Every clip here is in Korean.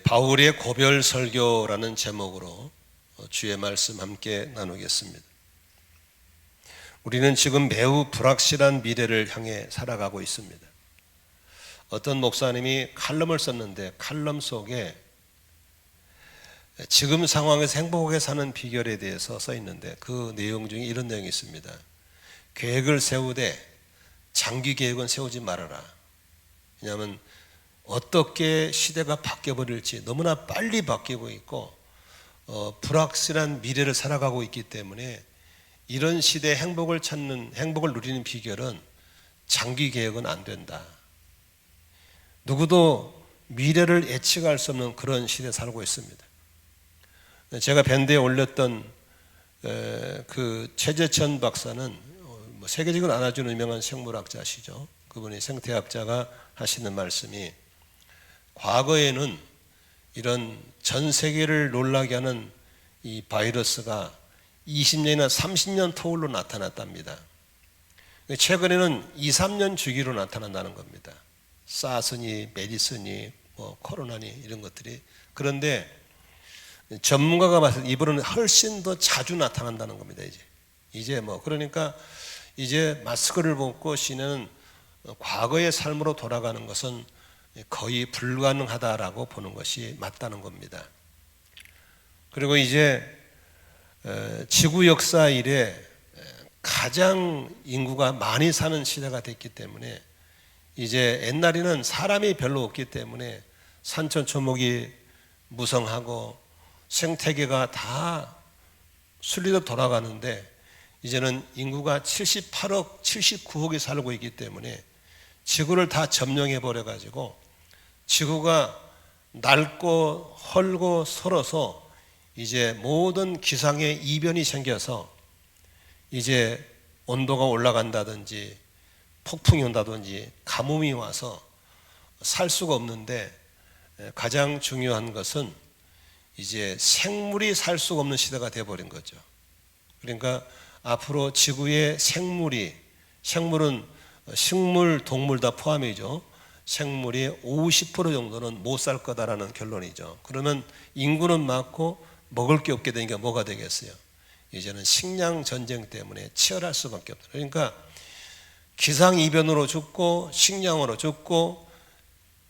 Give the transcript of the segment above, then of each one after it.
바울의 고별 설교라는 제목으로 주의 말씀 함께 나누겠습니다. 우리는 지금 매우 불확실한 미래를 향해 살아가고 있습니다. 어떤 목사님이 칼럼을 썼는데 칼럼 속에 지금 상황에서 행복하게 사는 비결에 대해서 써 있는데 그 내용 중에 이런 내용이 있습니다. 계획을 세우되 장기 계획은 세우지 말아라. 왜냐하면 어떻게 시대가 바뀌어버릴지 너무나 빨리 바뀌고 있고 불확실한 미래를 살아가고 있기 때문에 이런 시대에 행복을 누리는 비결은 장기 계획은 안 된다. 누구도 미래를 예측할 수 없는 그런 시대에 살고 있습니다. 제가 밴드에 올렸던 그 최재천 박사는 세계적으로 안아주는 유명한 생물학자시죠. 그분이 생태학자가 하시는 말씀이 과거에는 이런 전 세계를 놀라게 하는 이 바이러스가 20년이나 30년 터울로 나타났답니다. 최근에는 2, 3년 주기로 나타난다는 겁니다. 사스니, 메디스니, 코로나니 이런 것들이. 그런데 전문가가 봤을 때 이번에는 훨씬 더 자주 나타난다는 겁니다. 이제 그러니까 이제 마스크를 벗고 쉬는 과거의 삶으로 돌아가는 것은 거의 불가능하다라고 보는 것이 맞다는 겁니다. 그리고 이제 지구 역사 이래 가장 인구가 많이 사는 시대가 됐기 때문에 이제 옛날에는 사람이 별로 없기 때문에 산천초목이 무성하고 생태계가 다 순리로 돌아가는데 이제는 인구가 78억, 79억이 살고 있기 때문에 지구를 다 점령해 버려 가지고 지구가 낡고 헐고 설어서 이제 모든 기상의 이변이 생겨서 이제 온도가 올라간다든지 폭풍이 온다든지 가뭄이 와서 살 수가 없는데 가장 중요한 것은 이제 생물이 살 수가 없는 시대가 되어버린 거죠. 그러니까 앞으로 지구의 생물은 식물, 동물 다 포함이죠. 생물이 50% 정도는 못 살 거다라는 결론이죠. 그러면 인구는 많고 먹을 게 없게 되니까 뭐가 되겠어요? 이제는 식량 전쟁 때문에 치열할 수밖에 없다. 그러니까 기상이변으로 죽고 식량으로 죽고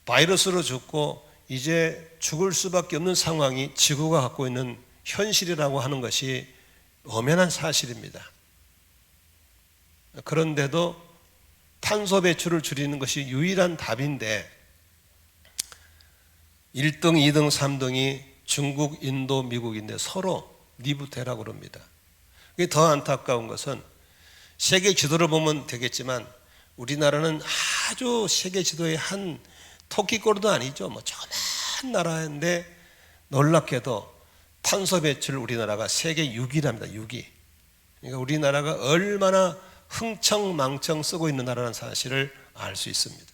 바이러스로 죽고 이제 죽을 수밖에 없는 상황이 지구가 갖고 있는 현실이라고 하는 것이 엄연한 사실입니다. 그런데도 탄소 배출을 줄이는 것이 유일한 답인데 1등, 2등, 3등이 중국, 인도, 미국인데 서로 니부터 해라고 그럽니다. 그게 더 안타까운 것은 세계 지도를 보면 되겠지만 우리나라는 아주 세계 지도의 한 토끼꼬리도 아니죠. 조그만 나라인데 놀랍게도 탄소 배출 우리나라가 세계 6위랍니다. 6위. 그러니까 우리나라가 얼마나 흥청망청 쓰고 있는 나라라는 사실을 알 수 있습니다.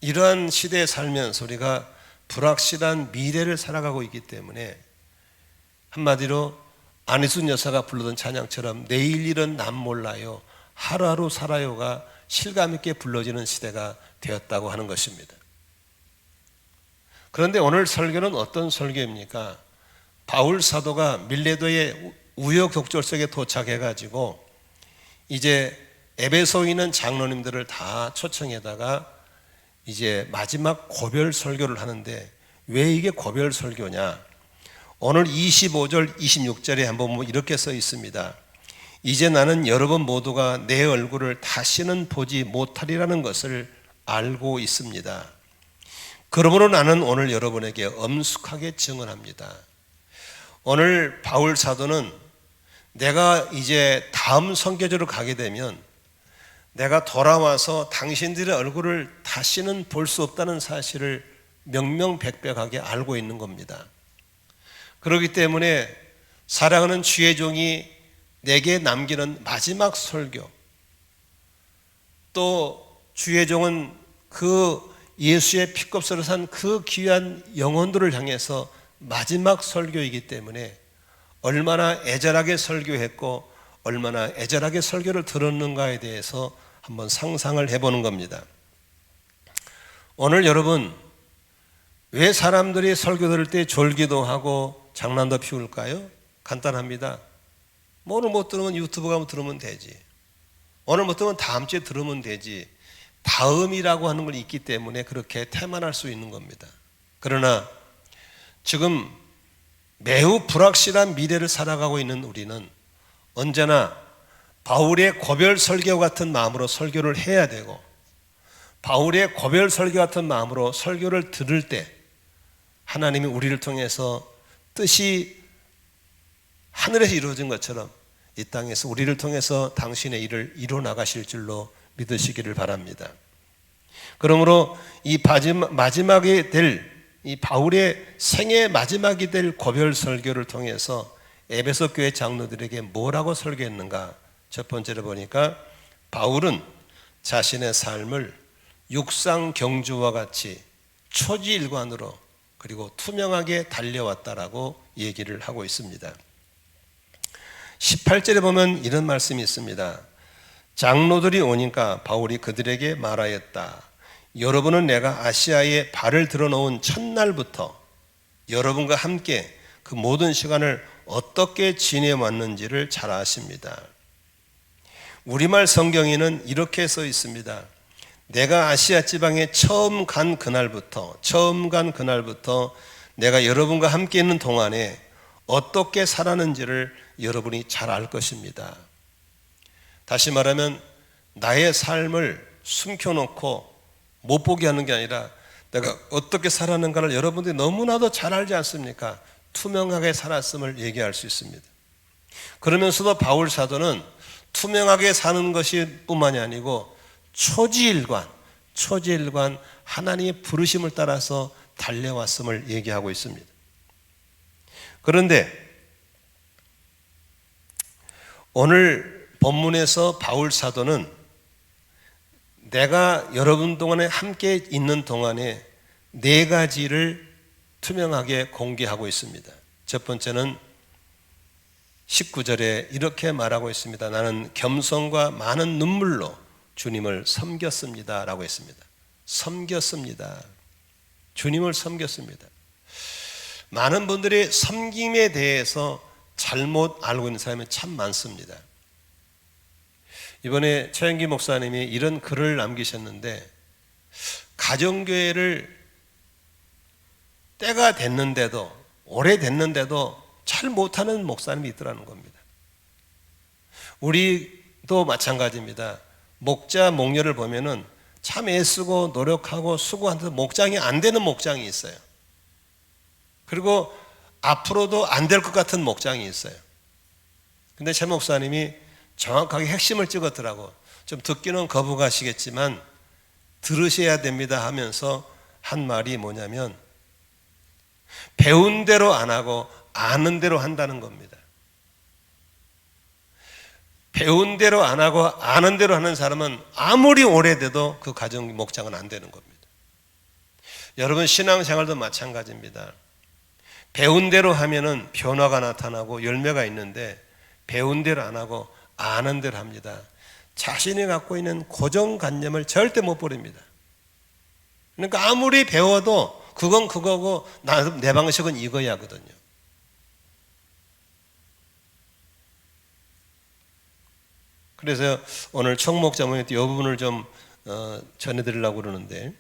이러한 시대에 살면서 우리가 불확실한 미래를 살아가고 있기 때문에 한마디로 안희순 여사가 불렀던 찬양처럼 내일 일은 남 몰라요, 하루하루 살아요가 실감 있게 불러지는 시대가 되었다고 하는 것입니다. 그런데 오늘 설교는 어떤 설교입니까? 바울 사도가 밀레도의 우여곡절속에 도착해가지고 이제 에베소에 있는 장로님들을 다 초청해다가 이제 마지막 고별 설교를 하는데 왜 이게 고별 설교냐? 오늘 25절 26절에 한번 보면 이렇게 써 있습니다. 이제 나는 여러분 모두가 내 얼굴을 다시는 보지 못하리라는 것을 알고 있습니다. 그러므로 나는 오늘 여러분에게 엄숙하게 증언합니다. 오늘 바울 사도는 내가 이제 다음 선교지로 가게 되면 내가 돌아와서 당신들의 얼굴을 다시는 볼 수 없다는 사실을 명명백백하게 알고 있는 겁니다. 그렇기 때문에 사랑하는 주의 종이 내게 남기는 마지막 설교, 또 주의 종은 그 예수의 피값으로 산 그 귀한 영혼들을 향해서 마지막 설교이기 때문에 얼마나 애절하게 설교했고 얼마나 애절하게 설교를 들었는가에 대해서 한번 상상을 해보는 겁니다. 오늘 여러분 왜 사람들이 설교 들을 때 졸기도 하고 장난도 피울까요? 간단합니다. 오늘 못 들으면 유튜브 가면 들으면 되지. 오늘 못 들으면 다음 주에 들으면 되지. 다음이라고 하는 걸 있기 때문에 그렇게 태만할 수 있는 겁니다. 그러나 지금 매우 불확실한 미래를 살아가고 있는 우리는 언제나 바울의 고별 설교 같은 마음으로 설교를 해야 되고, 바울의 고별 설교 같은 마음으로 설교를 들을 때 하나님이 우리를 통해서 뜻이 하늘에서 이루어진 것처럼 이 땅에서 우리를 통해서 당신의 일을 이루어 나가실 줄로 믿으시기를 바랍니다. 그러므로 이 마지막이 될 이 바울의 생애 마지막이 될 고별 설교를 통해서 에베소 교회 장로들에게 뭐라고 설교했는가? 첫 번째로 보니까 바울은 자신의 삶을 육상 경주와 같이 초지일관으로 그리고 투명하게 달려왔다라고 얘기를 하고 있습니다. 18절에 보면 이런 말씀이 있습니다. 장로들이 오니까 바울이 그들에게 말하였다. 여러분은 내가 아시아에 발을 들어놓은 첫날부터 여러분과 함께 그 모든 시간을 어떻게 지내왔는지를 잘 아십니다. 우리말 성경에는 이렇게 써 있습니다. 내가 아시아 지방에 처음 간 그날부터 내가 여러분과 함께 있는 동안에 어떻게 살았는지를 여러분이 잘 알 것입니다. 다시 말하면 나의 삶을 숨겨놓고 못 보게 하는 게 아니라 내가 어떻게 살았는가를 여러분들이 너무나도 잘 알지 않습니까? 투명하게 살았음을 얘기할 수 있습니다. 그러면서도 바울 사도는 투명하게 사는 것이 뿐만이 아니고 초지일관 하나님의 부르심을 따라서 달려왔음을 얘기하고 있습니다. 그런데 오늘 본문에서 바울 사도는 내가 여러분 동안에 함께 있는 동안에 네 가지를 투명하게 공개하고 있습니다. 첫 번째는 19절에 이렇게 말하고 있습니다. 나는 겸손과 많은 눈물로 주님을 섬겼습니다 라고 했습니다. 섬겼습니다. 주님을 섬겼습니다. 많은 분들이 섬김에 대해서 잘못 알고 있는 사람이 참 많습니다. 이번에 최영기 목사님이 이런 글을 남기셨는데, 가정교회를 때가 됐는데도, 오래됐는데도 잘 못하는 목사님이 있더라는 겁니다. 우리도 마찬가지입니다. 목자, 목녀를 보면은 참 애쓰고 노력하고 수고하는데 목장이 안 되는 목장이 있어요. 그리고 앞으로도 안 될 것 같은 목장이 있어요. 근데 제 목사님이 정확하게 핵심을 찍었더라고. 좀 듣기는 거부가시겠지만 들으셔야 됩니다 하면서 한 말이 뭐냐면, 배운 대로 안 하고 아는 대로 한다는 겁니다. 배운 대로 안 하고 아는 대로 하는 사람은 아무리 오래돼도 그 가정 목장은 안 되는 겁니다. 여러분 신앙생활도 마찬가지입니다. 배운 대로 하면은 변화가 나타나고 열매가 있는데, 배운 대로 안 하고 아는 대로 합니다. 자신이 갖고 있는 고정관념을 절대 못 버립니다. 그러니까 아무리 배워도 그건 그거고 내 방식은 이거야 하거든요. 그래서 오늘 총목자문에 이 부분을 좀 전해드리려고 그러는데,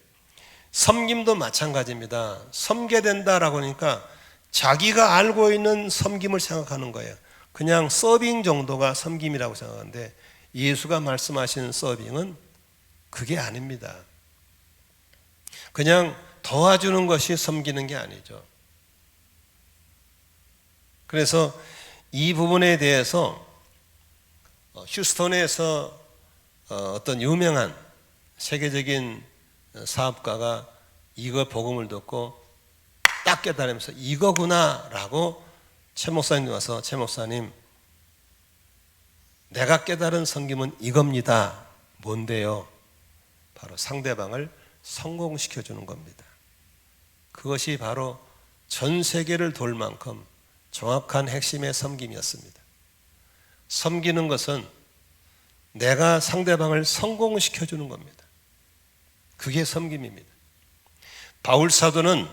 섬김도 마찬가지입니다. 섬겨야 된다라고 하니까 자기가 알고 있는 섬김을 생각하는 거예요. 그냥 서빙 정도가 섬김이라고 생각하는데, 예수가 말씀하시는 서빙은 그게 아닙니다. 그냥 도와주는 것이 섬기는 게 아니죠. 그래서 이 부분에 대해서 휴스턴에서 어떤 유명한 세계적인 사업가가 이거 복음을 듣고 딱 깨달으면서 이거구나 라고 최 목사님 와서, 최 목사님 내가 깨달은 섬김은 이겁니다. 뭔데요? 바로 상대방을 성공시켜 주는 겁니다. 그것이 바로 전 세계를 돌 만큼 정확한 핵심의 섬김이었습니다. 섬기는 것은 내가 상대방을 성공시켜 주는 겁니다. 그게 섬김입니다. 바울 사도는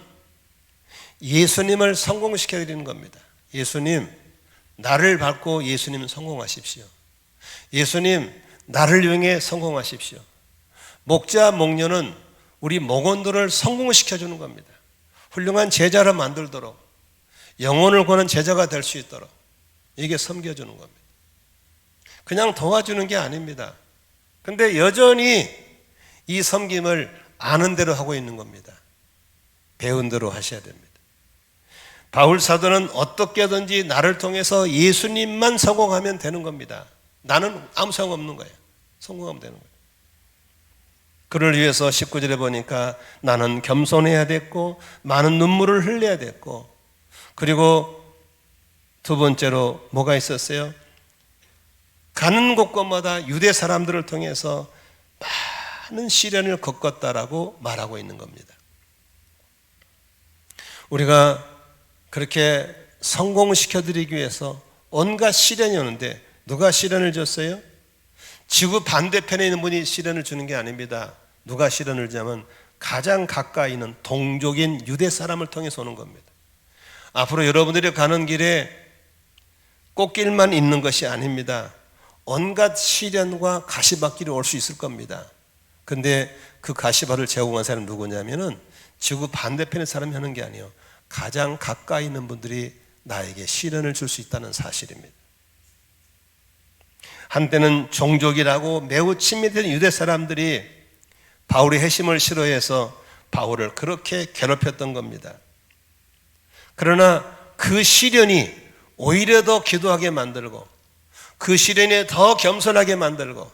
예수님을 성공시켜 드리는 겁니다. 예수님, 나를 밟고 예수님 성공하십시오. 예수님, 나를 이용해 성공하십시오. 목자, 목녀는 우리 목원들을 성공시켜 주는 겁니다. 훌륭한 제자를 만들도록, 영혼을 구하는 제자가 될 수 있도록 이게 섬겨주는 겁니다. 그냥 도와주는 게 아닙니다. 근데 여전히 이 섬김을 아는 대로 하고 있는 겁니다. 배운 대로 하셔야 됩니다. 바울 사도는 어떻게든지 나를 통해서 예수님만 성공하면 되는 겁니다. 나는 아무 소용 없는 거예요. 성공하면 되는 거예요. 그를 위해서 19절에 보니까 나는 겸손해야 됐고 많은 눈물을 흘려야 됐고, 그리고 두 번째로 뭐가 있었어요? 가는 곳곳마다 유대 사람들을 통해서 많은 시련을 겪었다라고 말하고 있는 겁니다. 우리가 그렇게 성공시켜드리기 위해서 온갖 시련이 오는데 누가 시련을 줬어요? 지구 반대편에 있는 분이 시련을 주는 게 아닙니다. 누가 시련을 주냐면 가장 가까이 있는 동족인 유대 사람을 통해서 오는 겁니다. 앞으로 여러분들이 가는 길에 꽃길만 있는 것이 아닙니다. 온갖 시련과 가시밭길이 올 수 있을 겁니다. 근데 그 가시밭을 제공한 사람은 누구냐면은 지구 반대편의 사람이 하는 게 아니에요. 가장 가까이 있는 분들이 나에게 시련을 줄 수 있다는 사실입니다. 한때는 종족이라고 매우 친밀한 유대 사람들이 바울의 회심을 싫어해서 바울을 그렇게 괴롭혔던 겁니다. 그러나 그 시련이 오히려 더 기도하게 만들고, 그 시련이 더 겸손하게 만들고,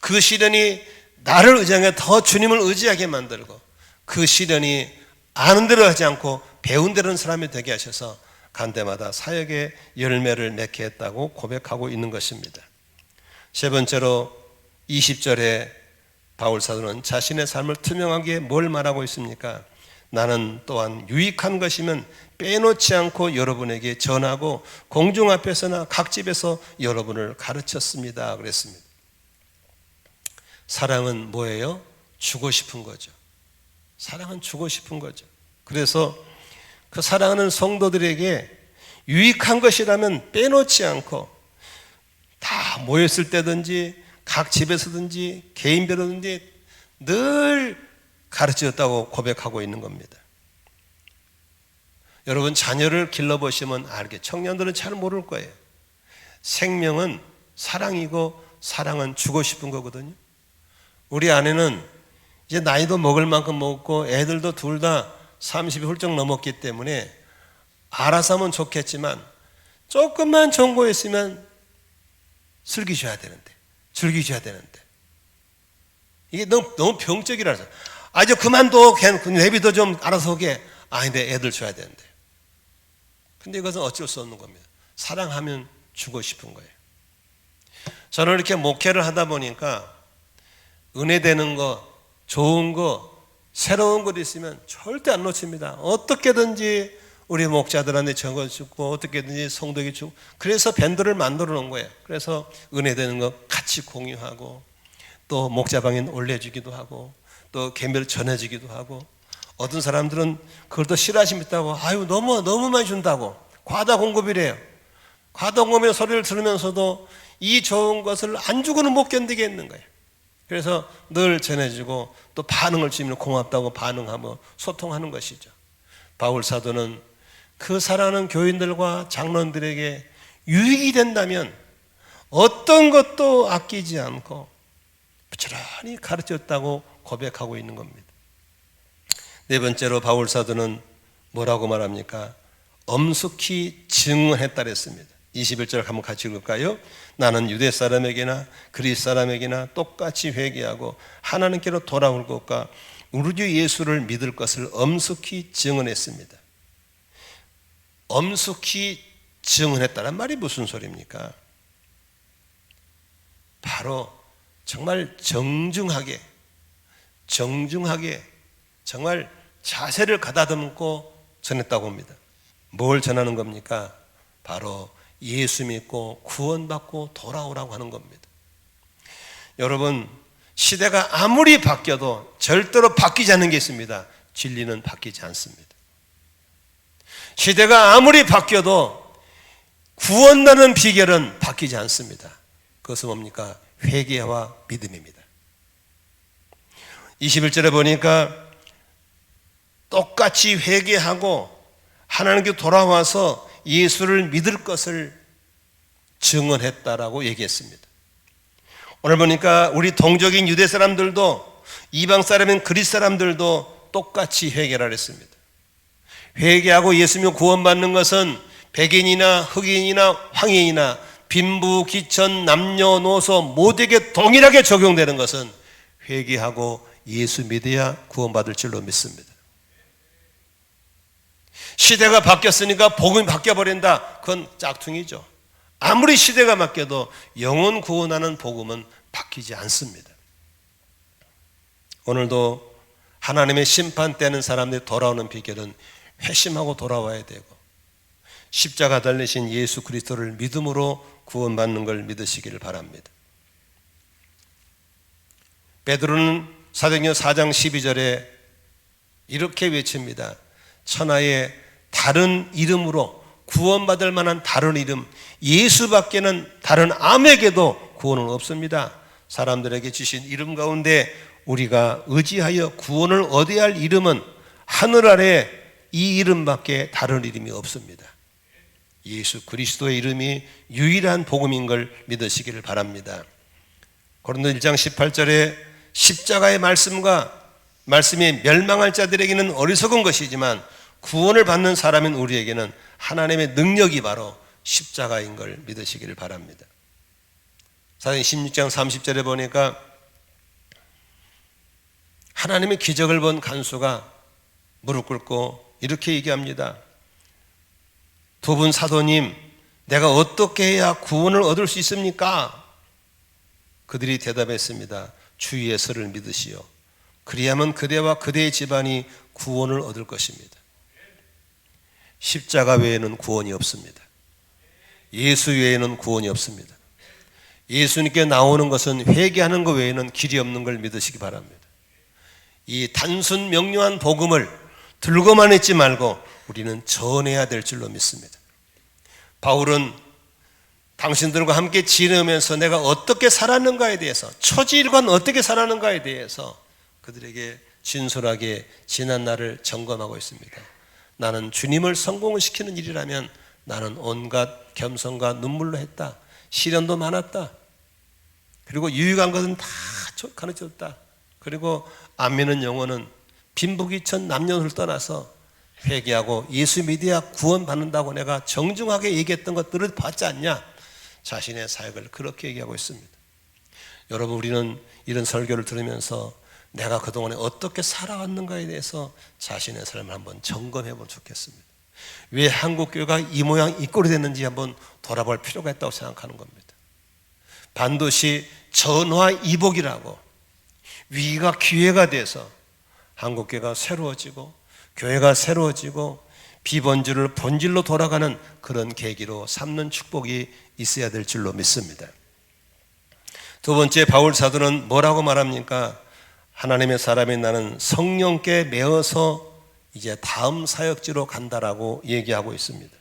그 시련이 나를 의지하게 더 주님을 의지하게 만들고, 그 시련이 아는 대로 하지 않고 배운 대로 하는 사람이 되게 하셔서 간 데마다 사역의 열매를 맺게 했다고 고백하고 있는 것입니다. 세 번째로 20절에 바울 사도는 자신의 삶을 투명하게 뭘 말하고 있습니까? 나는 또한 유익한 것이면 빼놓지 않고 여러분에게 전하고 공중 앞에서나 각 집에서 여러분을 가르쳤습니다. 그랬습니다. 사랑은 뭐예요? 주고 싶은 거죠. 사랑은 주고 싶은 거죠. 그래서 그 사랑하는 성도들에게 유익한 것이라면 빼놓지 않고 다 모였을 때든지 각 집에서든지 개인별로든지 늘 가르쳤다고 고백하고 있는 겁니다. 여러분 자녀를 길러보시면 알겠죠. 청년들은 잘 모를 거예요. 생명은 사랑이고 사랑은 주고 싶은 거거든요. 우리 아내는 이제 나이도 먹을 만큼 먹고 애들도 둘 다 30이 훌쩍 넘었기 때문에 알아서 하면 좋겠지만 조금만 정보했으면 즐기셔야 되는데, 즐기셔야 되는데 이게 너무 병적이라서 이제 그만둬, 내비도 좀 알아서 오게. 근데 애들 줘야 되는데. 근데 이것은 어쩔 수 없는 겁니다. 사랑하면 주고 싶은 거예요. 저는 이렇게 목회를 하다 보니까 은혜되는 거, 좋은 거, 새로운 것 있으면 절대 안 놓칩니다. 어떻게든지 우리 목자들한테 적어주고 어떻게든지 성도에게 주고, 그래서 밴드를 만들어 놓은 거예요. 그래서 은혜되는 거 같이 공유하고 또 목자방에 올려주기도 하고 또 개별 전해주기도 하고, 어떤 사람들은 그걸 더 싫어하십니다고 너무 많이 준다고 과다 공급이래요. 과다 공급의 소리를 들으면서도 이 좋은 것을 안 주고는 못 견디겠는 거예요. 그래서 늘 전해주고 또 반응을 주면 고맙다고 반응하며 소통하는 것이죠. 바울 사도는 그 사랑하는 교인들과 장로들에게 유익이 된다면 어떤 것도 아끼지 않고 부지런히 가르쳤다고 고백하고 있는 겁니다. 네 번째로 바울 사도는 뭐라고 말합니까? 엄숙히 증언했다 그랬습니다. 21절 한번 같이 읽을까요? 나는 유대 사람에게나 그리스 사람에게나 똑같이 회개하고 하나님께로 돌아올 것과 우리 주 예수를 믿을 것을 엄숙히 증언했습니다. 엄숙히 증언했다는 말이 무슨 소리입니까? 바로 정말 정중하게 정말 자세를 가다듬고 전했다고 합니다. 뭘 전하는 겁니까? 바로 예수 믿고 구원받고 돌아오라고 하는 겁니다. 여러분, 시대가 아무리 바뀌어도 절대로 바뀌지 않는 게 있습니다. 진리는 바뀌지 않습니다. 시대가 아무리 바뀌어도 구원하는 비결은 바뀌지 않습니다. 그것은 뭡니까? 회개와 믿음입니다. 21절에 보니까 똑같이 회개하고 하나님께 돌아와서 예수를 믿을 것을 증언했다라고 얘기했습니다. 오늘 보니까 우리 동족인 유대 사람들도 이방 사람인 그리스 사람들도 똑같이 회개를 했습니다. 회개하고 예수 믿고 구원받는 것은 백인이나 흑인이나 황인이나 빈부, 기천, 남녀노소 모두에게 동일하게 적용되는 것은 회개하고 예수 믿어야 구원받을 줄로 믿습니다. 시대가 바뀌었으니까 복음이 바뀌어버린다. 그건 짝퉁이죠. 아무리 시대가 바뀌어도 영혼 구원하는 복음은 바뀌지 않습니다. 오늘도 하나님의 심판 때는 사람들이 돌아오는 비결은 회심하고 돌아와야 되고 십자가 달리신 예수 그리스도를 믿음으로 구원받는 걸 믿으시기를 바랍니다. 베드로는 사도행전 4장 12절에 이렇게 외칩니다. 천하의 다른 이름으로 구원받을 만한 다른 이름 예수밖에는 다른 아무에게도 구원은 없습니다. 사람들에게 주신 이름 가운데 우리가 의지하여 구원을 얻어야 할 이름은 하늘 아래 이 이름밖에 다른 이름이 없습니다. 예수 그리스도의 이름이 유일한 복음인 걸 믿으시기를 바랍니다. 고린도 1장 18절에 십자가의 말씀이 멸망할 자들에게는 어리석은 것이지만 구원을 받는 사람인 우리에게는 하나님의 능력이 바로 십자가인 걸 믿으시기를 바랍니다. 사도행전 16장 30절에 보니까 하나님의 기적을 본 간수가 무릎 꿇고 이렇게 얘기합니다. 두 분 사도님, 내가 어떻게 해야 구원을 얻을 수 있습니까? 그들이 대답했습니다. 주 예수를 믿으시오. 그리하면 그대와 그대의 집안이 구원을 얻을 것입니다. 십자가 외에는 구원이 없습니다. 예수 외에는 구원이 없습니다. 예수님께 나오는 것은 회개하는 것 외에는 길이 없는 걸 믿으시기 바랍니다. 이 단순 명료한 복음을 들고만 있지 말고 우리는 전해야 될 줄로 믿습니다. 바울은 당신들과 함께 지내면서 내가 어떻게 살았는가에 대해서, 초지일관 어떻게 살았는가에 대해서 그들에게 진솔하게 지난 날을 점검하고 있습니다. 나는 주님을 성공을 시키는 일이라면 나는 온갖 겸손과 눈물로 했다. 시련도 많았다. 그리고 유익한 것은 다 가르쳤다. 그리고 안 믿는 영혼은 빈부귀천 남녀를 떠나서 회개하고 예수 믿어야 구원받는다고 내가 정중하게 얘기했던 것들을 봤지 않냐? 자신의 사역을 그렇게 얘기하고 있습니다. 여러분, 우리는 이런 설교를 들으면서 내가 그동안에 어떻게 살아왔는가에 대해서 자신의 삶을 한번 점검해 보면 좋겠습니다. 왜 한국교회가 이 모양 이 꼴이 됐는지 한번 돌아볼 필요가 있다고 생각하는 겁니다. 반드시 전화이복이라고 위기가 기회가 돼서 한국교회가 새로워지고 교회가 새로워지고 비본질을 본질로 돌아가는 그런 계기로 삼는 축복이 있어야 될 줄로 믿습니다. 두 번째, 바울 사도는 뭐라고 말합니까? 하나님의 사람인 나는 성령께 매어서 이제 다음 사역지로 간다라고 얘기하고 있습니다.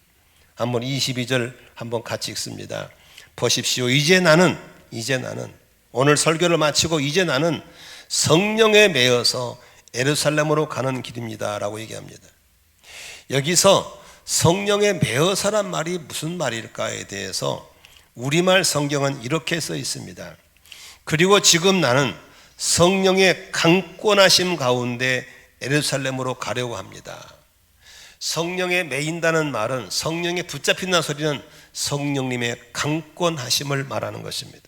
한번 22절 한번 같이 읽습니다. 보십시오. 이제 나는 오늘 설교를 마치고 이제 나는 성령에 매어서 예루살렘으로 가는 길입니다 라고 얘기합니다. 여기서 성령에 매어서란 말이 무슨 말일까에 대해서 우리말 성경은 이렇게 써 있습니다. 그리고 지금 나는 성령의 강권하심 가운데 예루살렘으로 가려고 합니다. 성령에 매인다는 말은, 성령에 붙잡힌다는 소리는 성령님의 강권하심을 말하는 것입니다.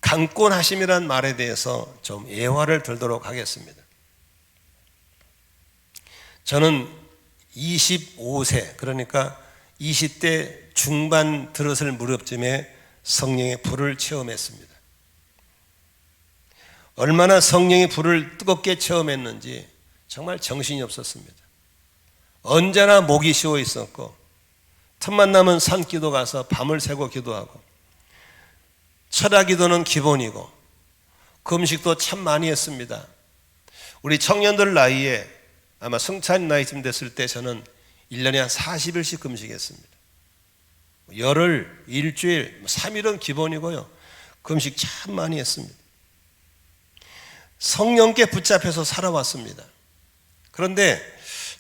강권하심이란 말에 대해서 좀 예화를 들도록 하겠습니다. 저는 25세, 그러니까 20대 중반 들었을 무렵쯤에 성령의 불을 체험했습니다. 얼마나 성령의 불을 뜨겁게 체험했는지 정말 정신이 없었습니다. 언제나 목이 쉬어 있었고 틈만 나면 산기도 가서 밤을 새고 기도하고 철야기도는 기본이고 금식도 참 많이 했습니다. 우리 청년들 나이에 아마 성찬 나이쯤 됐을 때 저는 1년에 한 40일씩 금식했습니다. 열흘, 일주일, 3일은 기본이고요. 금식 참 많이 했습니다. 성령께 붙잡혀서 살아왔습니다. 그런데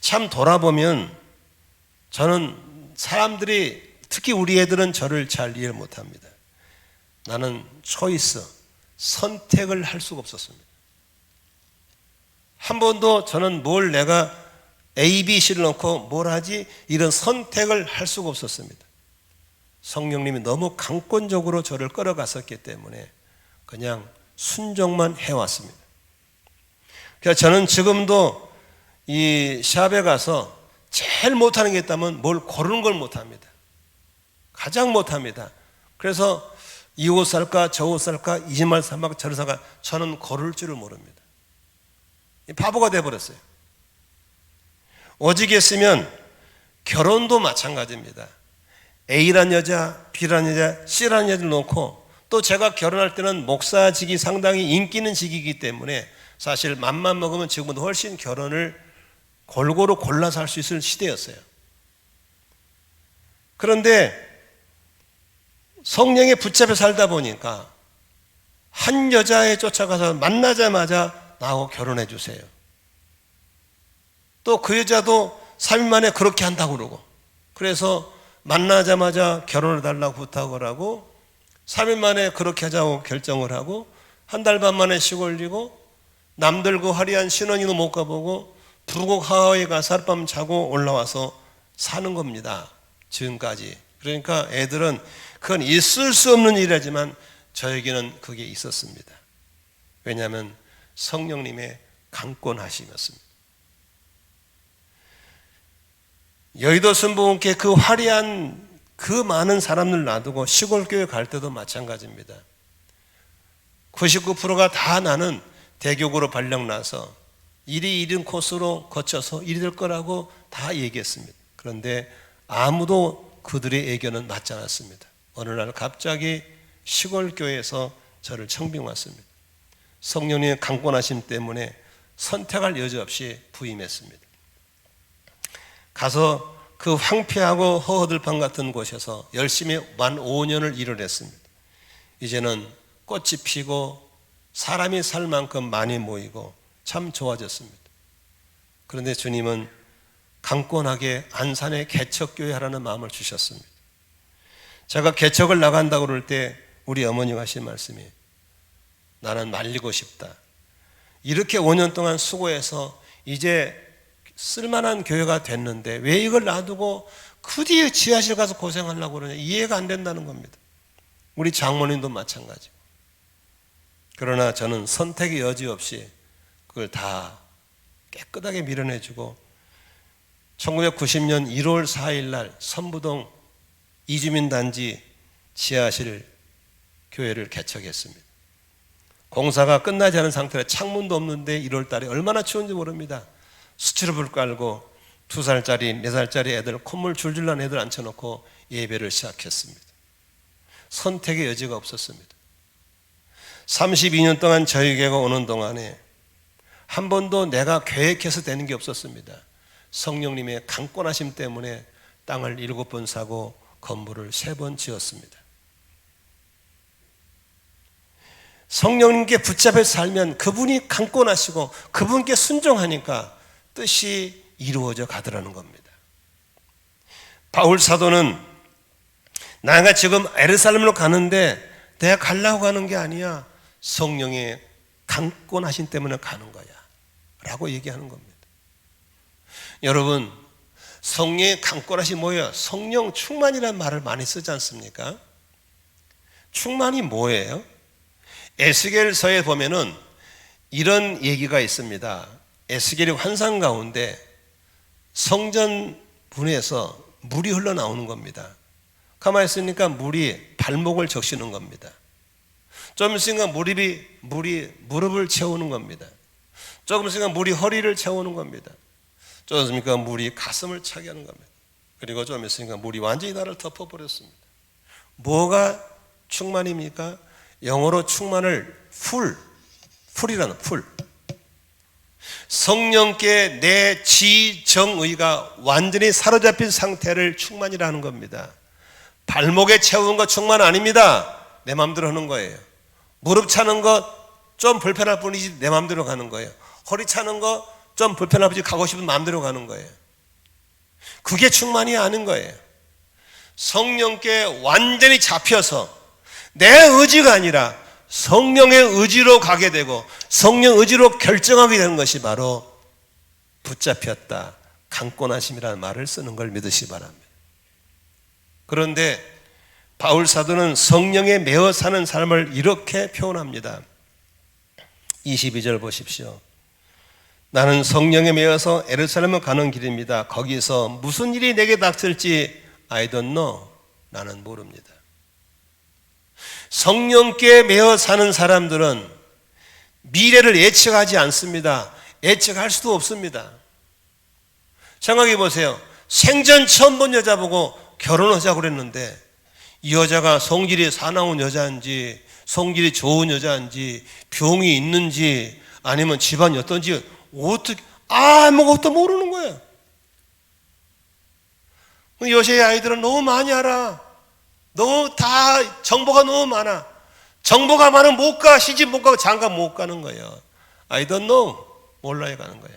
참 돌아보면 저는 사람들이, 특히 우리 애들은 저를 잘 이해를 못합니다. 나는 선택을 할 수가 없었습니다. 한 번도 저는 뭘 내가 A, B, C를 넣고 뭘 하지? 이런 선택을 할 수가 없었습니다. 성령님이 너무 강권적으로 저를 끌어갔었기 때문에 그냥 순종만 해왔습니다. 그래서 저는 지금도 이 샵에 가서 제일 못하는 게 있다면 뭘 고르는 걸 못합니다. 가장 못합니다. 그래서 이 옷 살까 저 옷 살까 이 신발 살까 저를 살까 저는 고를 줄을 모릅니다. 바보가 돼버렸어요. 오직했으면 결혼도 마찬가지입니다. A란 여자, B란 여자, C란 여자를 놓고 또 제가 결혼할 때는 목사직이 상당히 인기 있는 직이기 때문에 사실 맘만 먹으면 지금보다 훨씬 결혼을 골고루 골라서 할 수 있을 시대였어요. 그런데 성령에 붙잡혀 살다 보니까 한 여자에 쫓아가서 만나자마자 나하고 결혼해 주세요. 또 그 여자도 3일 만에 그렇게 한다고 그러고, 그래서 만나자마자 결혼을 달라고 부탁을 하고 3일 만에 그렇게 하자고 결정을 하고 한 달 반 만에 시골리고 남들 그 화려한 신혼여행도 못 가보고 부곡 하와이에 가서 하룻밤 자고 올라와서 사는 겁니다. 지금까지. 그러니까 애들은 그건 있을 수 없는 일이지만 저에게는 그게 있었습니다. 왜냐하면 성령님의 강권하심이었습니다. 여의도 순복음교회 그 화려한 그 많은 사람들 놔두고 시골교회 갈 때도 마찬가지입니다. 99%가 다 나는 대교구로 발령나서 일이 이른 코스로 거쳐서 일이 될 거라고 다 얘기했습니다. 그런데 아무도 그들의 의견은 맞지 않았습니다. 어느 날 갑자기 시골교회에서 저를 청빙 왔습니다. 성령님의 강권하심 때문에 선택할 여지 없이 부임했습니다. 가서 그 황폐하고 허허들판 같은 곳에서 열심히 만 5년을 일을 했습니다. 이제는 꽃이 피고 사람이 살 만큼 많이 모이고 참 좋아졌습니다. 그런데 주님은 강권하게 안산에 개척교회 하라는 마음을 주셨습니다. 제가 개척을 나간다고 그럴 때 우리 어머니가 하신 말씀이 나는 말리고 싶다. 이렇게 5년 동안 수고해서 이제 쓸만한 교회가 됐는데 왜 이걸 놔두고 그 뒤에 지하실 가서 고생하려고 그러냐. 이해가 안 된다는 겁니다. 우리 장모님도 마찬가지고. 그러나 저는 선택의 여지 없이 그걸 다 깨끗하게 밀어내주고 1990년 1월 4일 날 선부동 이주민단지 지하실 교회를 개척했습니다. 공사가 끝나지 않은 상태라 창문도 없는데 1월 달에 얼마나 추운지 모릅니다. 수치로불 깔고 2살짜리 4살짜리 애들 콧물 줄줄 난 애들 앉혀놓고 예배를 시작했습니다. 선택의 여지가 없었습니다. 32년 동안 저희 교회가 오는 동안에 한 번도 내가 계획해서 되는 게 없었습니다. 성령님의 강권하심 때문에 땅을 7번 사고 건물을 3번 지었습니다. 성령님께 붙잡혀 살면 그분이 강권하시고 그분께 순종하니까 뜻이 이루어져 가더라는 겁니다. 바울 사도는 내가 지금 예루살렘으로 가는데 내가 가려고 가는 게 아니야. 성령의 강권하심 때문에 가는 거야 라고 얘기하는 겁니다. 여러분, 성령의 강권하심이 뭐예요? 성령 충만이라는 말을 많이 쓰지 않습니까? 충만이 뭐예요? 에스겔서에 보면은 이런 얘기가 있습니다. 에스겔의 환상 가운데 성전 문에서 물이 흘러나오는 겁니다. 가만히 있으니까 물이 발목을 적시는 겁니다. 좀 있으니까 물이 무릎을 채우는 겁니다. 조금 있으니까 물이 허리를 채우는 겁니다. 좀 있으니까 물이 가슴을 차게 하는 겁니다. 그리고 좀 있으니까 물이 완전히 나를 덮어버렸습니다. 뭐가 충만입니까? 영어로 충만을 풀이라는 풀. 성령께 내 지정의가 완전히 사로잡힌 상태를 충만이라는 겁니다. 발목에 채운 거 충만 아닙니다. 내 마음대로 하는 거예요. 무릎 차는 거 좀 불편할 뿐이지 내 마음대로 가는 거예요. 허리 차는 거 좀 불편할 뿐이지 가고 싶은 마음대로 가는 거예요. 그게 충만이 아닌 거예요. 성령께 완전히 잡혀서 내 의지가 아니라 성령의 의지로 가게 되고 성령 의지로 결정하게 되는 것이 바로 붙잡혔다, 강권하심이라는 말을 쓰는 걸 믿으시기 바랍니다. 그런데 바울 사도는 성령에 매어 사는 삶을 이렇게 표현합니다. 22절 보십시오. 나는 성령에 매어서 예루살렘을 가는 길입니다. 거기서 무슨 일이 내게 닥칠지 I don't know. 나는 모릅니다. 성령께 매어 사는 사람들은 미래를 예측하지 않습니다. 예측할 수도 없습니다. 생각해 보세요. 생전 처음 본 여자 보고 결혼하자고 그랬는데 이 여자가 성질이 사나운 여자인지 성질이 좋은 여자인지 병이 있는지 아니면 집안이 어떤지 어떻게 아무것도 모르는 거예요. 요새의 아이들은 너무 많이 알아. 너무 다 정보가 너무 많아. 정보가 많으면 못 가. 시집 못 가고 장가 못 가는 거예요. I don't know. 몰라요 가는 거예요.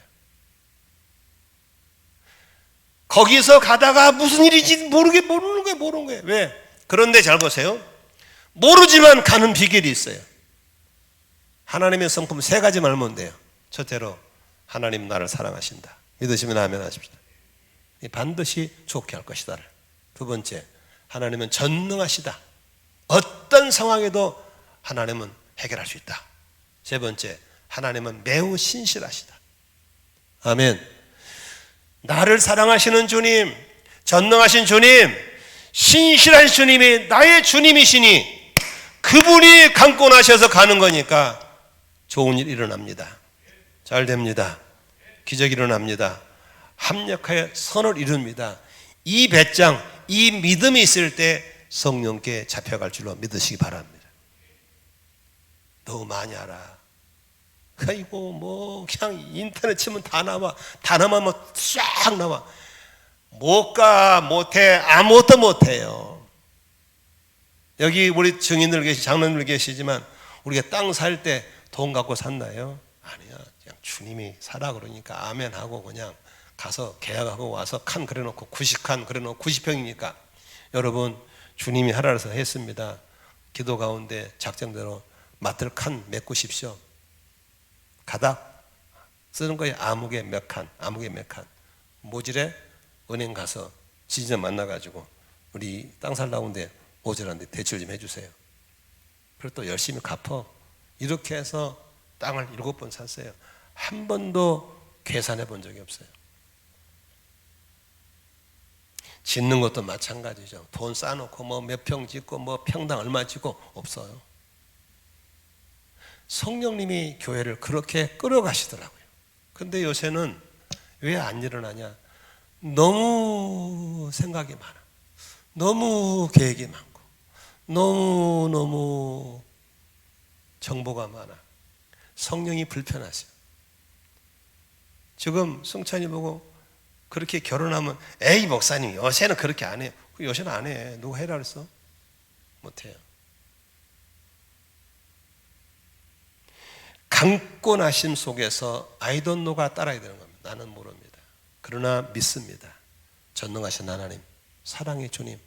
거기서 가다가 무슨 일인지 모르는 거예요. 왜? 그런데 잘 보세요. 모르지만 가는 비결이 있어요. 하나님의 성품 세 가지 말면 돼요. 첫째로 하나님 나를 사랑하신다. 믿으시면 아멘 하십시다. 반드시 좋게 할 것이다를. 두 번째, 하나님은 전능하시다. 어떤 상황에도 하나님은 해결할 수 있다. 세 번째, 하나님은 매우 신실하시다. 아멘. 나를 사랑하시는 주님, 전능하신 주님, 신실한 주님이 나의 주님이시니 그분이 강권하셔서 가는 거니까 좋은 일 일어납니다. 잘 됩니다. 기적이 일어납니다. 합력하여 선을 이룹니다. 이 배짱, 이 믿음이 있을 때 성령께 잡혀갈 줄로 믿으시기 바랍니다. 너무 많이 알아. 아이고 뭐 그냥 인터넷 치면 다 나와. 단어만 뭐 쫙 나와. 못 가, 못해, 아무것도 못해요. 여기 우리 증인들 장로님들 계시지만 우리가 땅 살 때 돈 갖고 샀나요? 아니야. 그냥 주님이 사라 그러니까 아멘 하고 그냥 가서 계약하고 와서 칸 그려놓고 90칸 그려놓고 90평이니까 여러분 주님이 하라 해서 했습니다. 기도 가운데 작정대로 맡을 칸 메꾸십시오. 가닥 쓰는 거예요. 아무개 몇 칸, 아무개 몇 칸. 모질에 은행 가서 지지점 만나가지고 우리 땅 살라고인데 모자란데 대출 좀 해주세요. 그리고 또 열심히 갚어. 이렇게 해서 땅을 7번 샀어요. 한 번도 계산해 본 적이 없어요. 짓는 것도 마찬가지죠. 돈 쌓아놓고 뭐 몇 평 짓고 뭐 평당 얼마 짓고 없어요. 성령님이 교회를 그렇게 끌어가시더라고요. 근데 요새는 왜 안 일어나냐? 너무 생각이 많아. 너무 계획이 많고 너무 정보가 많아. 성령이 불편하세요. 지금 승찬이 보고 그렇게 결혼하면 에이 목사님 요새는 그렇게 안 해요. 요새는 안 해. 누가 해라 그랬어? 못해요. 강권하심 속에서 I don't know가 따라야 되는 겁니다. 나는 모릅니다. 그러나 믿습니다. 전능하신 하나님, 사랑의 주님,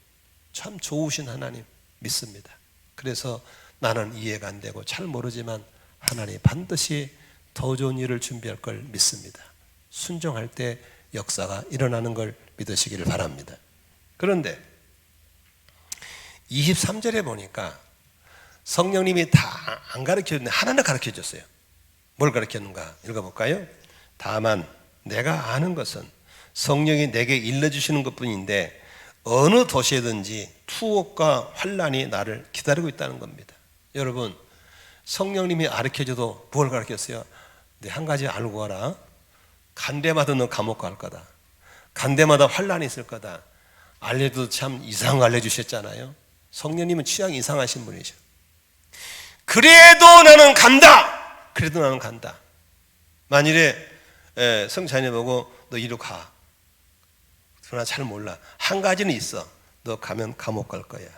참 좋으신 하나님 믿습니다. 그래서 나는 이해가 안 되고 잘 모르지만 하나님 반드시 더 좋은 일을 준비할 걸 믿습니다. 순종할 때 역사가 일어나는 걸 믿으시기를 바랍니다. 그런데 23절에 보니까 성령님이 다 안 가르쳐줬는데 하나는 가르쳐줬어요. 뭘 가르쳤는가 읽어볼까요? 다만 내가 아는 것은 성령이 내게 일러주시는 것뿐인데 어느 도시에든지 투옥과 환난이 나를 기다리고 있다는 겁니다. 여러분 성령님이 가르쳐줘도 뭘 가르쳤어요? 네, 한 가지 알고 가라. 간데마다 너 감옥 갈 거다. 간데마다 환난이 있을 거다. 알려도 참 이상한 거 알려주셨잖아요. 성령님은 취향이 이상하신 분이죠. 그래도 나는 간다. 그래도 나는 간다. 만일에 성찬이 보고 너 이리로 가. 그러나 잘 몰라. 한 가지는 있어. 너 가면 감옥 갈 거야.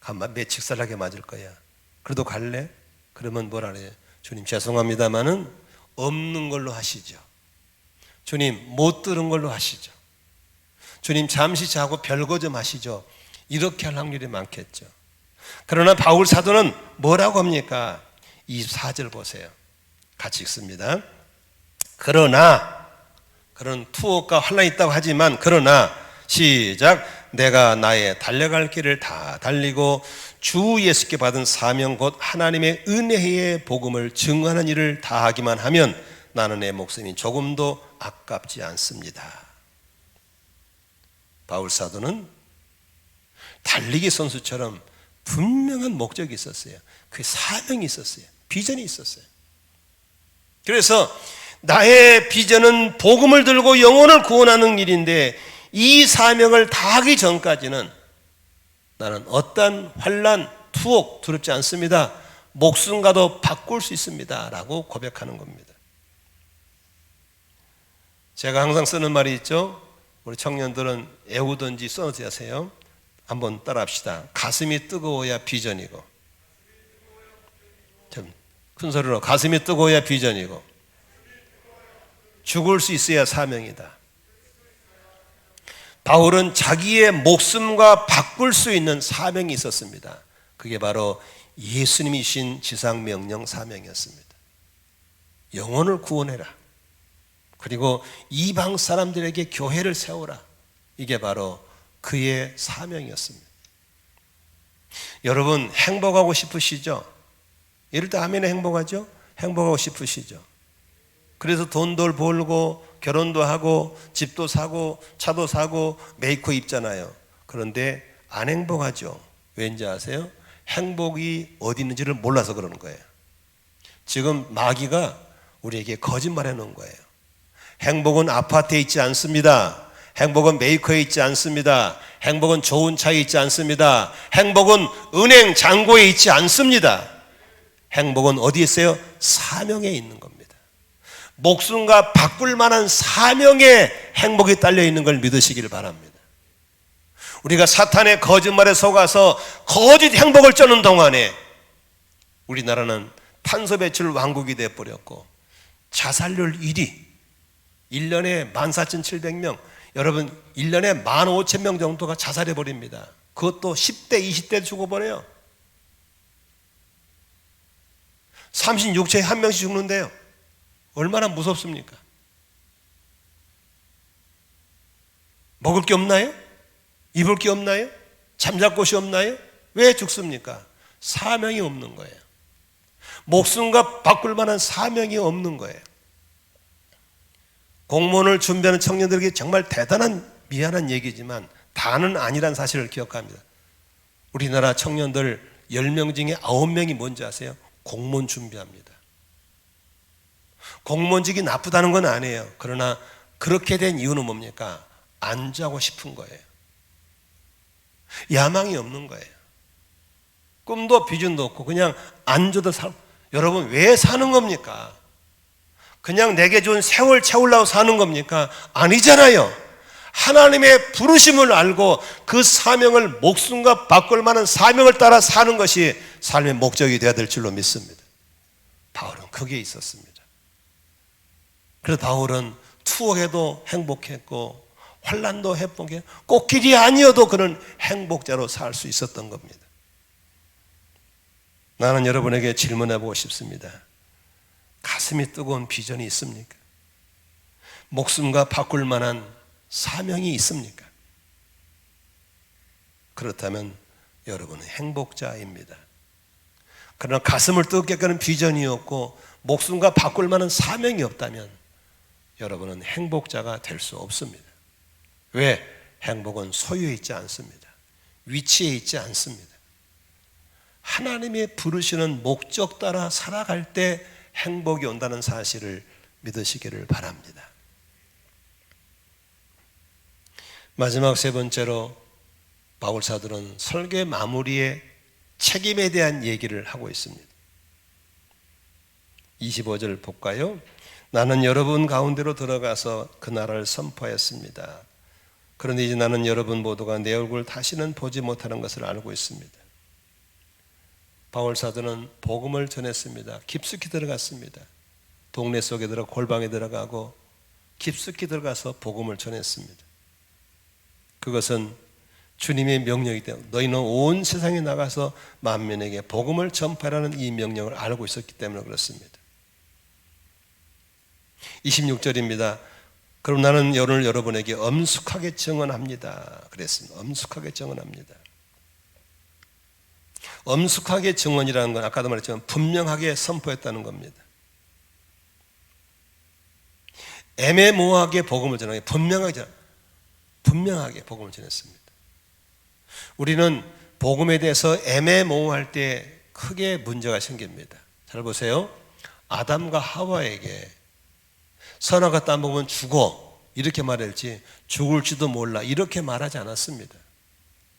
가면 매직살하게 맞을 거야. 그래도 갈래? 그러면 뭐라 그래? 주님 죄송합니다마는 없는 걸로 하시죠. 주님 못 들은 걸로 하시죠. 주님 잠시 자고 별거 좀 하시죠. 이렇게 할 확률이 많겠죠. 그러나 바울 사도는 뭐라고 합니까? 24절 보세요. 같이 읽습니다. 그러나 그런 투옥과 환란이 있다고 하지만 그러나 시작 내가 나의 달려갈 길을 다 달리고 주 예수께 받은 사명 곧 하나님의 은혜의 복음을 증언하는 일을 다 하기만 하면 나는 내 목숨이 조금도 아깝지 않습니다. 바울 사도는 달리기 선수처럼 분명한 목적이 있었어요. 그 사명이 있었어요. 비전이 있었어요. 그래서 나의 비전은 복음을 들고 영혼을 구원하는 일인데 이 사명을 다하기 전까지는 나는 어떤 환난, 투옥 두렵지 않습니다. 목숨과도 바꿀 수 있습니다. 라고 고백하는 겁니다. 제가 항상 쓰는 말이 있죠. 우리 청년들은 애우든지 써놓지 하세요. 한번 따라합시다. 가슴이 뜨거워야 비전이고, 좀 큰 소리로 가슴이 뜨거워야 비전이고, 죽을 수 있어야 사명이다. 바울은 자기의 목숨과 바꿀 수 있는 사명이 있었습니다. 그게 바로 예수님이 주신 지상명령 사명이었습니다. 영혼을 구원해라. 그리고 이방 사람들에게 교회를 세우라. 이게 바로 그의 사명이었습니다. 여러분 행복하고 싶으시죠? 이럴 때 아멘에 행복하죠? 행복하고 싶으시죠? 그래서 돈도 벌고 결혼도 하고 집도 사고 차도 사고 메이커 입잖아요. 그런데 안 행복하죠. 왠지 아세요? 행복이 어디 있는지를 몰라서 그러는 거예요. 지금 마귀가 우리에게 거짓말해 놓은 거예요. 행복은 아파트에 있지 않습니다. 행복은 메이커에 있지 않습니다. 행복은 좋은 차에 있지 않습니다. 행복은 은행 잔고에 있지 않습니다. 행복은 어디에 있어요? 사명에 있는 겁니다. 목숨과 바꿀 만한 사명에 행복이 딸려 있는 걸 믿으시기를 바랍니다. 우리가 사탄의 거짓말에 속아서 거짓 행복을 쫓는 동안에 우리나라는 탄소 배출 왕국이 되어버렸고 자살률 1위, 1년에 14,700명, 여러분 1년에 15,000명 정도가 자살해버립니다. 그것도 10대, 20대 죽어버려요. 36세에 한 명씩 죽는데요. 얼마나 무섭습니까? 먹을 게 없나요? 입을 게 없나요? 잠잘 곳이 없나요? 왜 죽습니까? 사명이 없는 거예요. 목숨과 바꿀 만한 사명이 없는 거예요. 공무원을 준비하는 청년들에게 정말 대단한 미안한 얘기지만 다는 아니란 사실을 기억합니다. 우리나라 청년들 10명 중에 9명이 뭔지 아세요? 공무원 준비합니다. 공무원직이 나쁘다는 건 아니에요. 그러나 그렇게 된 이유는 뭡니까? 안 자고 싶은 거예요. 야망이 없는 거예요. 꿈도 비전도 없고 그냥 앉아도 여러분 왜 사는 겁니까? 그냥 내게 준 세월 채우려고 사는 겁니까? 아니잖아요. 하나님의 부르심을 알고 그 사명을 목숨과 바꿀 만한 사명을 따라 사는 것이 삶의 목적이 되어야 될 줄로 믿습니다. 바울은 그게 있었습니다. 그래서 바울은 투옥에도 행복했고 환난도 행복했고 꽃길이 아니어도 그런 행복자로 살 수 있었던 겁니다. 나는 여러분에게 질문해 보고 싶습니다. 가슴이 뜨거운 비전이 있습니까? 목숨과 바꿀 만한 사명이 있습니까? 그렇다면 여러분은 행복자입니다. 그러나 가슴을 뜨겁게 끄는 비전이 없고 목숨과 바꿀 만한 사명이 없다면 여러분은 행복자가 될 수 없습니다. 왜? 행복은 소유에 있지 않습니다. 위치에 있지 않습니다. 하나님의 부르시는 목적 따라 살아갈 때 행복이 온다는 사실을 믿으시기를 바랍니다. 마지막 세 번째로 바울 사도는 설교 마무리에 책임에 대한 얘기를 하고 있습니다. 25절 볼까요? 나는 여러분 가운데로 들어가서 그 나라를 선포했습니다. 그런데 이제 나는 여러분 모두가 내 얼굴 다시는 보지 못하는 것을 알고 있습니다. 바울 사도는 복음을 전했습니다. 깊숙이 들어갔습니다. 동네 속에 들어가 골방에 들어가고 깊숙이 들어가서 복음을 전했습니다. 그것은 주님의 명령이기 때문에 너희는 온 세상에 나가서 만민에게 복음을 전파하라는 이 명령을 알고 있었기 때문에 그렇습니다. 26절입니다. 그럼 나는 오늘 여러분에게 엄숙하게 증언합니다. 그랬습니다. 엄숙하게 증언합니다. 엄숙하게 증언이라는 건 아까도 말했지만 분명하게 선포했다는 겁니다. 애매모호하게 복음을 전하게 분명하게 복음을 전했습니다. 우리는 복음에 대해서 애매모호할 때 크게 문제가 생깁니다. 잘 보세요. 아담과 하와에게 선악과 따먹으면 죽어 이렇게 말했지 죽을지도 몰라 이렇게 말하지 않았습니다.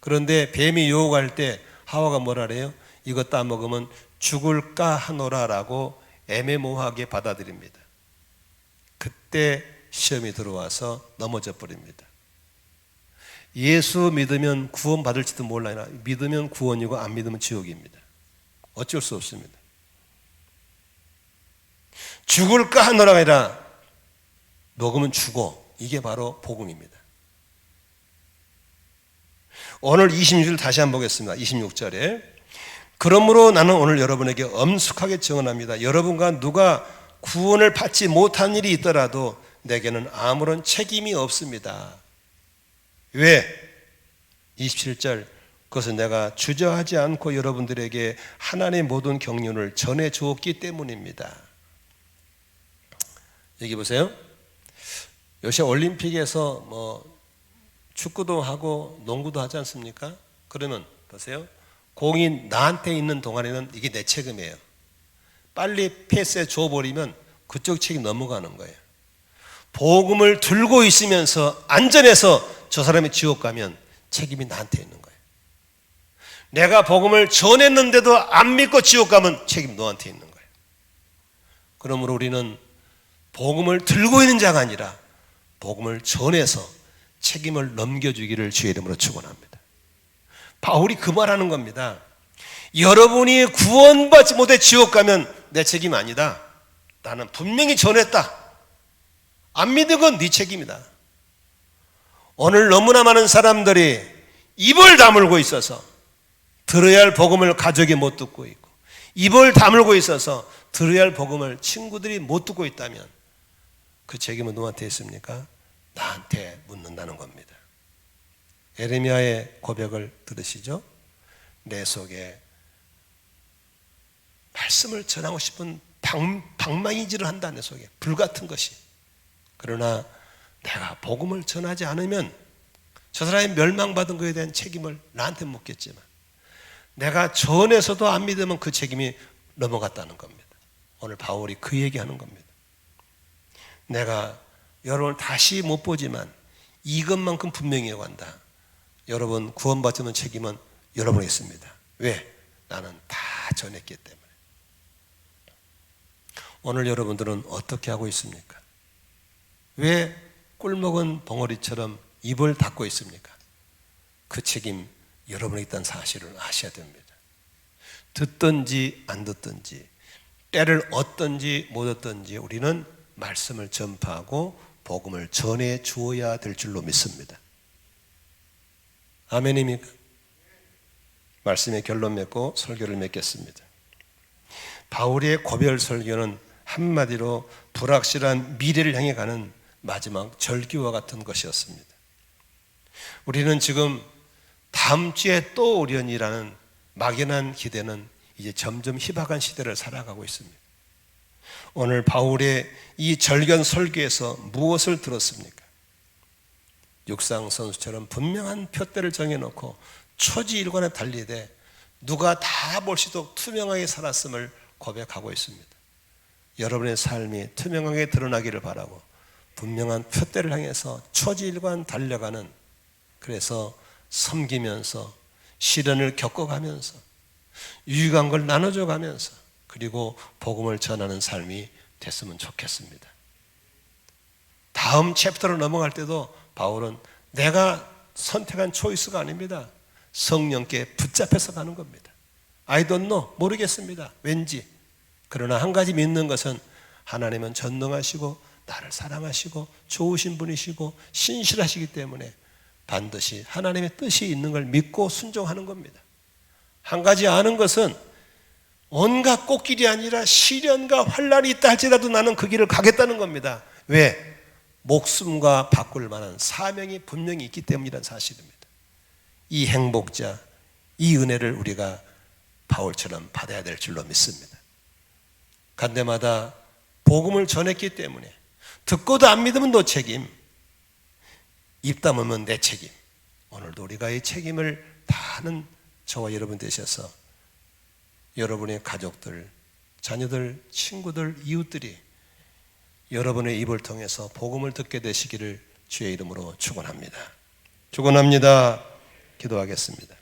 그런데 뱀이 유혹할 때 하와가 뭐라 그래요? 이거 따먹으면 죽을까 하노라라고 애매모호하게 받아들입니다. 그때 시험이 들어와서 넘어져 버립니다. 예수 믿으면 구원받을지도 몰라요. 믿으면 구원이고 안 믿으면 지옥입니다. 어쩔 수 없습니다. 죽을까 하노라가 아니라 먹으면 죽어. 이게 바로 복음입니다. 오늘 26절 다시 한번 보겠습니다. 26절에 그러므로 나는 오늘 여러분에게 엄숙하게 증언합니다. 여러분과 누가 구원을 받지 못한 일이 있더라도 내게는 아무런 책임이 없습니다. 왜? 27절 그것은 내가 주저하지 않고 여러분들에게 하나님의 모든 경륜을 전해 주었기 때문입니다. 여기 보세요. 요새 올림픽에서 축구도 하고 농구도 하지 않습니까? 그러면 보세요. 공이 나한테 있는 동안에는 이게 내 책임이에요. 빨리 패스해 줘버리면 그쪽 책임 넘어가는 거예요. 복음을 들고 있으면서 안전해서 저 사람이 지옥 가면 책임이 나한테 있는 거예요. 내가 복음을 전했는데도 안 믿고 지옥 가면 책임 너한테 있는 거예요. 그러므로 우리는 복음을 들고 있는 자가 아니라 복음을 전해서 책임을 넘겨주기를 주의 이름으로 축원합니다. 바울이 그 말하는 겁니다. 여러분이 구원받지 못해 지옥 가면 내 책임 아니다. 나는 분명히 전했다. 안 믿은 건 네 책임이다. 오늘 너무나 많은 사람들이 입을 다물고 있어서 들어야 할 복음을 가족이 못 듣고 있고 입을 다물고 있어서 들어야 할 복음을 친구들이 못 듣고 있다면 그 책임은 누구한테 있습니까? 나한테 묻는다는 겁니다. 에레미야의 고백을 들으시죠? 내 속에 말씀을 전하고 싶은 방망이질을 한다. 내 속에 불같은 것이. 그러나 내가 복음을 전하지 않으면 저 사람이 멸망받은 것에 대한 책임을 나한테 묻겠지만 내가 전해서도 안 믿으면 그 책임이 넘어갔다는 겁니다. 오늘 바울이 그 얘기하는 겁니다. 내가 여러분을 다시 못 보지만 이것만큼 분명히 요구한다. 여러분 구원받지 않는 책임은 여러분에 있습니다. 왜? 나는 다 전했기 때문에. 오늘 여러분들은 어떻게 하고 있습니까? 왜 꿀먹은 벙어리처럼 입을 닫고 있습니까? 그 책임 여러분에 있다는 사실을 아셔야 됩니다. 듣든지 안 듣든지 때를 얻든지 못 얻든지 우리는 말씀을 전파하고 복음을 전해 주어야 될 줄로 믿습니다. 아멘입니까? 말씀의 결론 맺고 설교를 맺겠습니다. 바울의 고별 설교는 한마디로 불확실한 미래를 향해 가는 마지막 절기와 같은 것이었습니다. 우리는 지금 다음 주에 또 오련이라는 막연한 기대는 이제 점점 희박한 시대를 살아가고 있습니다. 오늘 바울의 이 절견 설교에서 무엇을 들었습니까? 육상 선수처럼 분명한 표대를 정해놓고 초지일관에 달리되 누가 다 볼 수 있도록 투명하게 살았음을 고백하고 있습니다. 여러분의 삶이 투명하게 드러나기를 바라고 분명한 표대를 향해서 초지일관 달려가는, 그래서 섬기면서 시련을 겪어가면서 유익한 걸 나눠줘 가면서 그리고 복음을 전하는 삶이 됐으면 좋겠습니다. 다음 챕터로 넘어갈 때도 바울은 내가 선택한 초이스가 아닙니다. 성령께 붙잡혀서 가는 겁니다. I don't know, 모르겠습니다. 왠지. 그러나 한 가지 믿는 것은 하나님은 전능하시고 나를 사랑하시고 좋으신 분이시고 신실하시기 때문에 반드시 하나님의 뜻이 있는 걸 믿고 순종하는 겁니다. 한 가지 아는 것은 온갖 꽃길이 아니라 시련과 환난이 있다 할지라도 나는 그 길을 가겠다는 겁니다. 왜? 목숨과 바꿀 만한 사명이 분명히 있기 때문이라는 사실입니다. 이 행복자, 이 은혜를 우리가 바울처럼 받아야 될 줄로 믿습니다. 간 데마다 복음을 전했기 때문에 듣고도 안 믿으면 너 책임, 입 다물면 내 책임. 오늘도 우리가 이 책임을 다하는 저와 여러분 되셔서 여러분의 가족들, 자녀들, 친구들, 이웃들이 여러분의 입을 통해서 복음을 듣게 되시기를 주의 이름으로 축원합니다. 축원합니다. 기도하겠습니다.